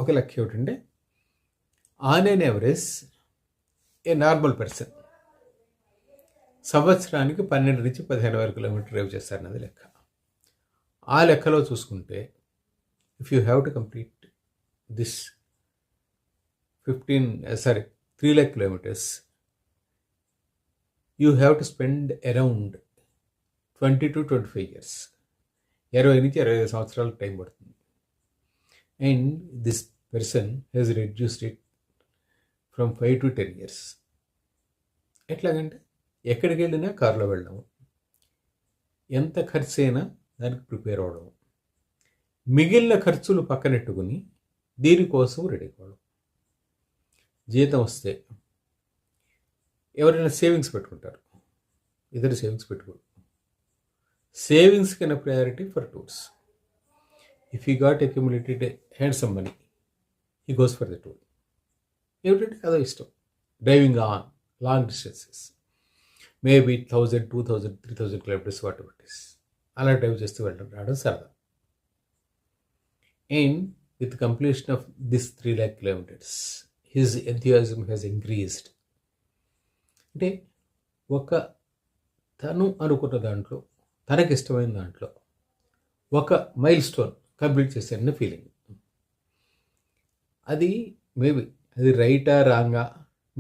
ఒక లెక్క ఏమిటంటే on an average a normal person సంవత్సరానికి 12 నుంచి 15,000 కిలోమీటర్ డ్రైవ్ చేస్తారన్నది లెక్క. ఆ లెక్కలో చూసుకుంటే if you have to complete this 3 lakh kilometers, you have to spend around 20 to 25 years. 20 నుంచి 25 సంవత్సరాలు టైం పడుతుంది. And this person has reduced it from 5 to 10 years. ఎట్లాగంటే ఎక్కడికి వెళ్ళినా కారులో వెళ్ళడము, ఎంత ఖర్చు అయినా దానికి ప్రిపేర్ అవ్వడం, మిగిలిన ఖర్చులు పక్కనెట్టుకుని దీనికోసం రెడీ కావడం. జీతం వస్తే ఎవరైనా సేవింగ్స్ పెట్టుకుంటారు, ఇద్దరు సేవింగ్స్ పెట్టుకోరు. సేవింగ్స్ కింద priority for tours. If you got accumulated handsome money, he goes for the tour. ఏమిటంటే అదో ఇష్టం. Driving on long distances, maybe 1,000, 2,000, 3,000 kilometres whatever it is. అలా డ్రైవ్ చేస్తూ వెళ్ళడం రావడం సరదా. And with completion of this 3 lakh kilometers, his enthusiasm has increased. అంటే తను అనుకున్న దాంట్లో, తనకిష్టమైన దాంట్లో ఒక మైల్ స్టోన్ కంప్లీట్ చేశారన్న ఫీలింగ్. అది మేబీ అది రైటా రాంగా,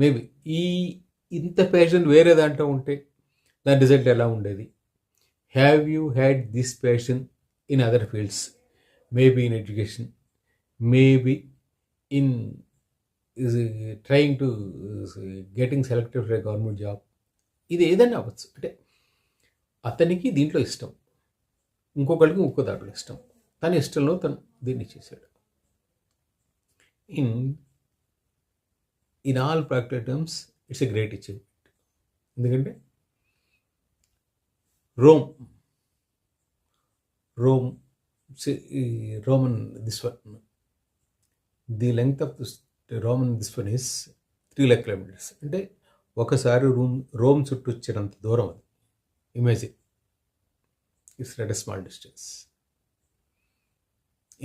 మేబీ ఇంత ప్యాషన్ వేరే దాంట్లో ఉంటే దాని రిజల్ట్ ఎలా ఉండేది? Have you had this passion in other fields, maybe in education, maybe in trying to getting selected for a government job. ఇది ఏదైనా అవ్వచ్చు. అంటే అతనికి దీంట్లో ఇష్టం, ఇంకొకరికి ఇంకో దాంట్లో ఇష్టం, తన ఇష్టంలో తను దీన్ని చేశాడు. In all practical terms it's a great achievement. ఎందుకంటే Roman this one, the length of this Roman this one is 3 lakh kilometers. అంటే ఒకసారి రోమ్ చుట్టూ వచ్చినంత దూరం అది. Imagine, it's not a small distance.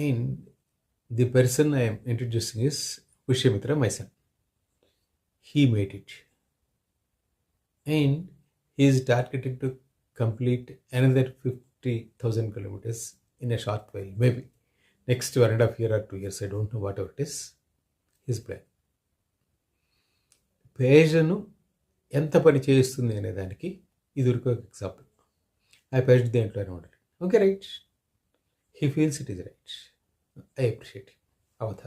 And the person I M introducing is Pushyamitra, my son. He made it. And he is targeting to complete another 50,000 kilometers in a short while. Maybe next 1.5 years or 2 years. I don't know whatever it is. His plan. పేషను ఎంత పని చేస్తుంది అనే దానికి ఇది ఒక example. ఆ patient దేంట్లోనే ఉండాలి. Okay, right. He feels it is right. I appreciate Avatar.